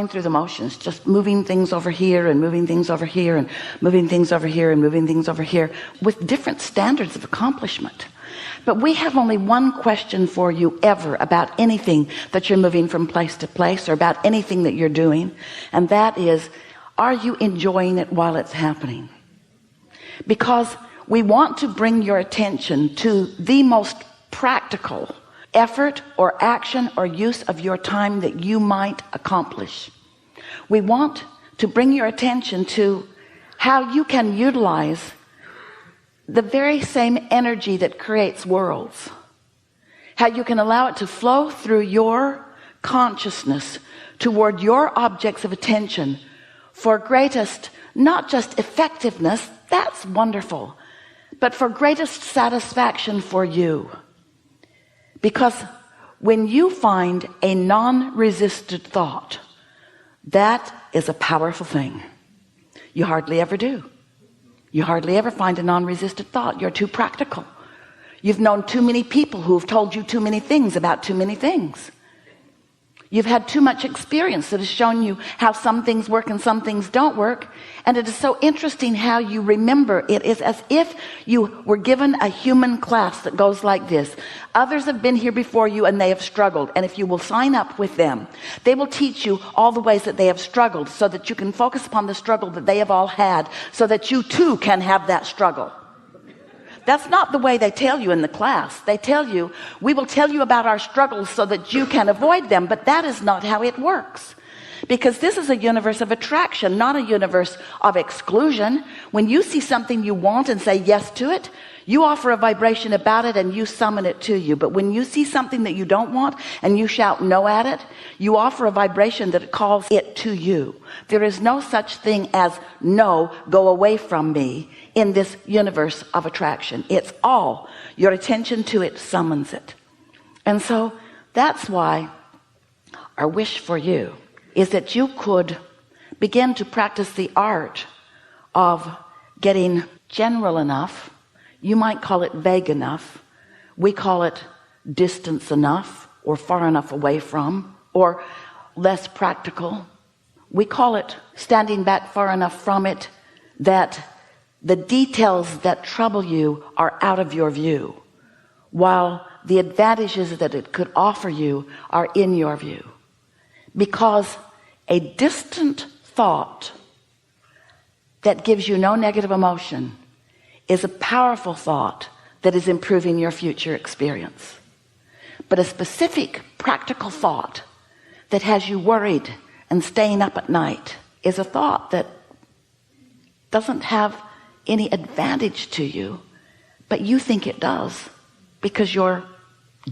through the motions, just moving things over here and moving things over here and moving things over here and moving things over here with different standards of accomplishment. But we have only one question for you ever about anything that you're moving from place to place, or about anything that you're doing, and that is, are you enjoying it while it's happening? Because we want to bring your attention to the most practical effort or action or use of your time that you might accomplish. We want to bring your attention to how you can utilize the very same energy that creates worlds, how you can allow it to flow through your consciousness toward your objects of attention for greatest, not just effectiveness, that's wonderful, but for greatest satisfaction for you. Because when you find a non-resisted thought, that is a powerful thing. You hardly ever do. You hardly ever find a non-resisted thought. You're too practical. You've known too many people who have told you too many things about too many things. You've had too much experience that has shown you how some things work and some things don't work. And it is so interesting how you remember. It is as if you were given a human class that goes like this. Others have been here before you and they have struggled. And if you will sign up with them, they will teach you all the ways that they have struggled, so that you can focus upon the struggle that they have all had, so that you too can have that struggle. That's not the way they tell you in the class. They tell you, we will tell you about our struggles so that you can avoid them. But that is not how it works. Because this is a universe of attraction, not a universe of exclusion. When you see something you want and say yes to it, you offer a vibration about it and you summon it to you. But when you see something that you don't want and you shout no at it, you offer a vibration that calls it to you. There is no such thing as no, go away from me in this universe of attraction. It's all your attention to it summons it. And so that's why our wish for you is that you could begin to practice the art of getting general enough. You might call it vague enough. We call it distance enough, or far enough away from, or less practical. We call it standing back far enough from it that the details that trouble you are out of your view, while the advantages that it could offer you are in your view. Because a distant thought that gives you no negative emotion is a powerful thought that is improving your future experience. But a specific practical thought that has you worried and staying up at night is a thought that doesn't have any advantage to you, but you think it does because you're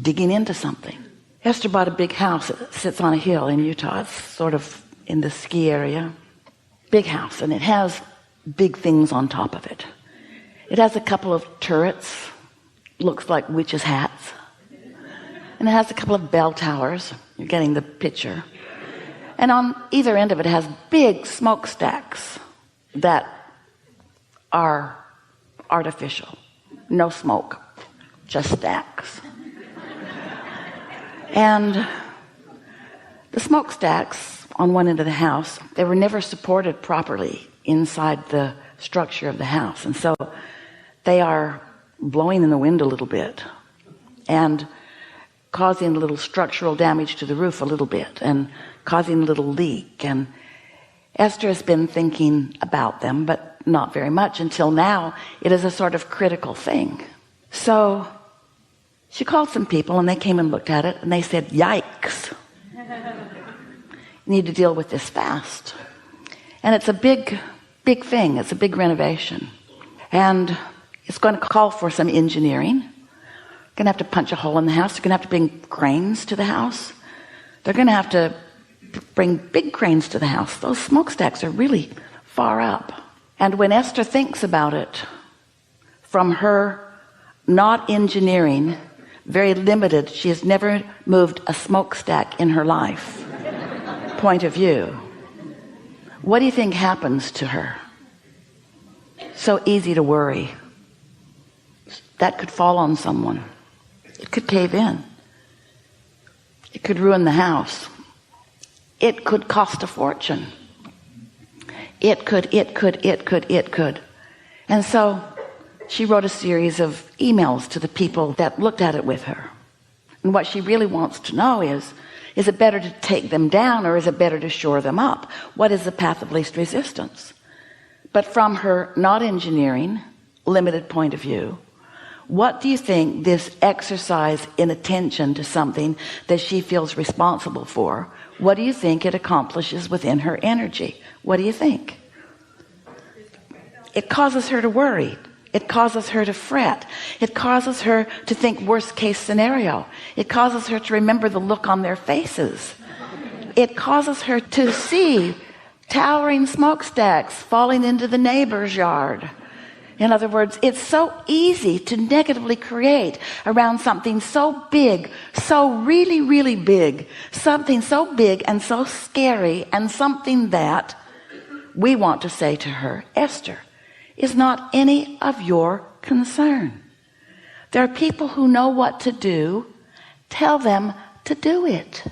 digging into something. Esther bought a big house that sits on a hill in Utah. It's sort of in the ski area. Big house, and it has big things on top of it. It has a couple of turrets, looks like witches' hats. And it has a couple of bell towers. You're getting the picture. And on either end of it has big smokestacks that are artificial. No smoke, just stacks. And the smokestacks on one end of the house, they were never supported properly inside the structure of the house. And so they are blowing in the wind a little bit and causing a little structural damage to the roof a little bit and causing a little leak. And Esther has been thinking about them, but not very much until now. It is a sort of critical thing. So she called some people and they came and looked at it and they said, yikes. You need to deal with this fast. And it's a big thing. It's a big renovation. And it's going to call for some engineering. Going to have to punch a hole in the house. They're going to have to bring cranes to the house. They're going to have to bring big cranes to the house. Those smokestacks are really far up. And when Esther thinks about it, from her not engineering, very limited, she has never moved a smokestack in her life, point of view, what do you think happens to her? So easy to worry. That could fall on someone. It could cave in. It could ruin the house. It could cost a fortune. It could. And so she wrote a series of emails to the people that looked at it with her. And what she really wants to know is it better to take them down, or is it better to shore them up? What is the path of least resistance? But from her not engineering, limited point of view, what do you think this exercise in attention to something that she feels responsible for, what do you think it accomplishes within her energy? What do you think? It causes her to worry. It causes her to fret. It causes her to think worst case scenario. It causes her to remember the look on their faces. It causes her to see towering smokestacks falling into the neighbor's yard. In other words, it's so easy to negatively create around something so big, so really, really big, something so big and so scary, and something that we want to say to her, Esther, is not any of your concern. There are people who know what to do. Tell them to do it.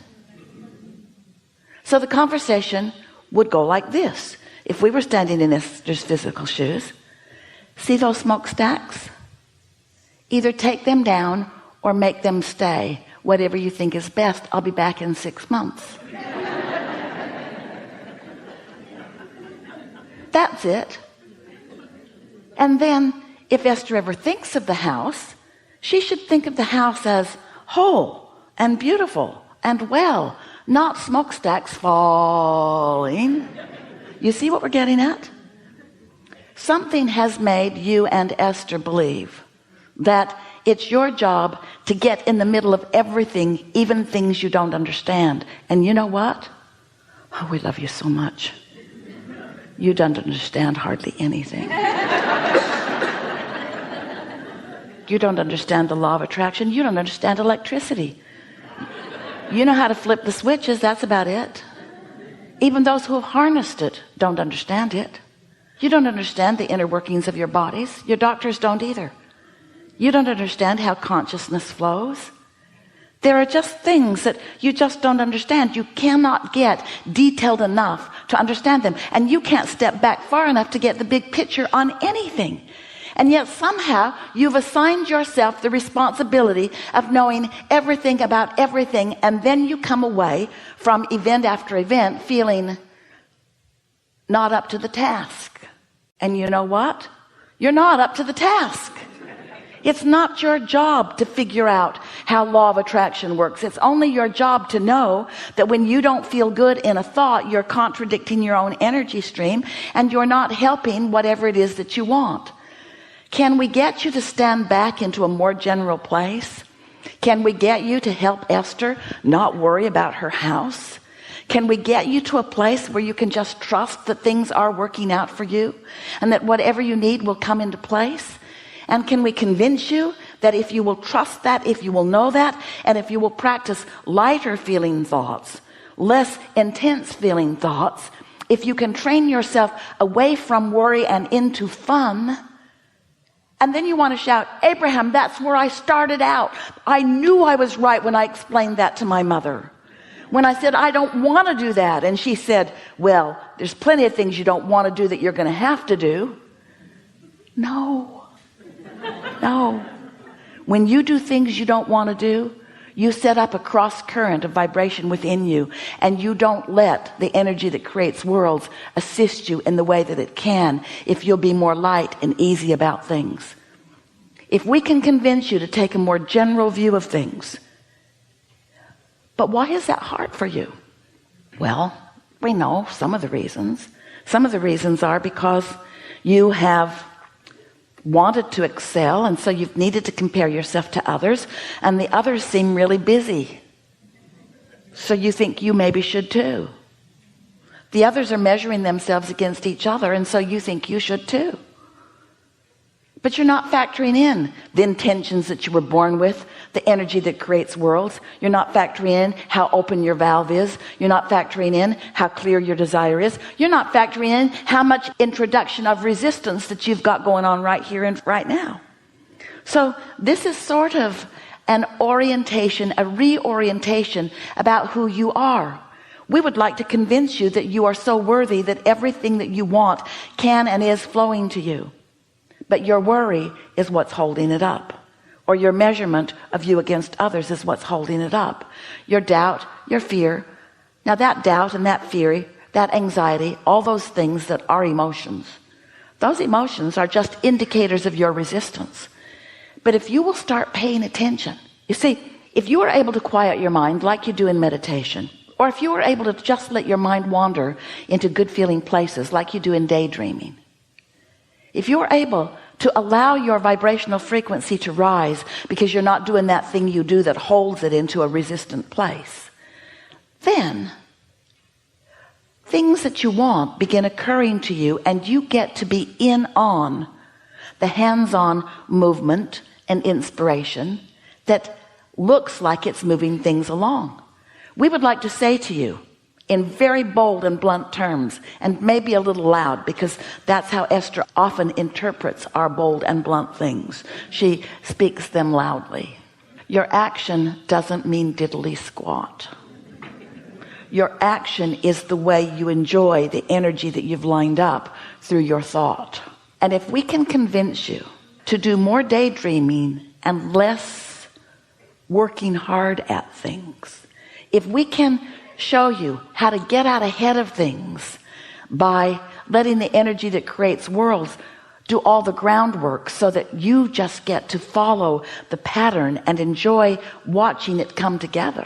So the conversation would go like this. If we were standing in Esther's physical shoes, see those smokestacks? Either take them down or make them stay. Whatever you think is best. I'll be back in 6 months. That's it. And then if Esther ever thinks of the house, she should think of the house as whole and beautiful and well, not smokestacks falling. You see what we're getting at? Something has made you and Esther believe that it's your job to get in the middle of everything, even things you don't understand. And you know what? Oh, we love you so much. You don't understand hardly anything. You don't understand the law of attraction. You don't understand electricity. You know how to flip the switches. That's about it. Even those who have harnessed it don't understand it. You don't understand the inner workings of your bodies. Your doctors don't either. You don't understand how consciousness flows. There are just things that you just don't understand. You cannot get detailed enough to understand them. And you can't step back far enough to get the big picture on anything. And yet somehow you've assigned yourself the responsibility of knowing everything about everything. And then you come away from event after event feeling not up to the task. And you know what? You're not up to the task. It's not your job to figure out how law of attraction works. It's only your job to know that when you don't feel good in a thought, you're contradicting your own energy stream and you're not helping whatever it is that you want. Can we get you to stand back into a more general place? Can we get you to help Esther not worry about her house? Can we get you to a place where you can just trust that things are working out for you and that whatever you need will come into place? And can we convince you that if you will trust that, if you will know that, and if you will practice lighter feeling thoughts, less intense feeling thoughts, if you can train yourself away from worry and into fun, and then you want to shout, Abraham, that's where I started out. I knew I was right when I explained that to my mother. When I said, I don't want to do that. And she said, well, there's plenty of things you don't want to do that you're going to have to do. No. When you do things you don't want to do, you set up a cross current of vibration within you, and you don't let the energy that creates worlds assist you in the way that it can if you'll be more light and easy about things. If we can convince you to take a more general view of things. But why is that hard for you? Well, we know some of the reasons. Some of the reasons are because you have wanted to excel, and so you've needed to compare yourself to others, and the others seem really busy, so you think you maybe should too. The others are measuring themselves against each other, and so you think you should too. But you're not factoring in the intentions that you were born with, the energy that creates worlds. You're not factoring in how open your valve is. You're not factoring in how clear your desire is. You're not factoring in how much introduction of resistance that you've got going on right here and right now. So this is sort of an orientation, a reorientation about who you are. We would like to convince you that you are so worthy that everything that you want can and is flowing to you. But your worry is what's holding it up. Or your measurement of you against others is what's holding it up. Your doubt, your fear. Now that doubt and that fear, that anxiety, all those things that are emotions, those emotions are just indicators of your resistance. But if you will start paying attention, you see, if you are able to quiet your mind like you do in meditation, or if you are able to just let your mind wander into good feeling places like you do in daydreaming, if you are able to allow your vibrational frequency to rise because you're not doing that thing you do that holds it into a resistant place, then things that you want begin occurring to you, and you get to be in on the hands-on movement and inspiration that looks like it's moving things along. We would like to say to you in very bold and blunt terms, and maybe a little loud, because that's how Esther often interprets our bold and blunt things. She speaks them loudly. Your action doesn't mean diddly squat. Your action is the way you enjoy the energy that you've lined up through your thought. And if we can convince you to do more daydreaming and less working hard at things, if we can show you how to get out ahead of things by letting the energy that creates worlds do all the groundwork so that you just get to follow the pattern and enjoy watching it come together,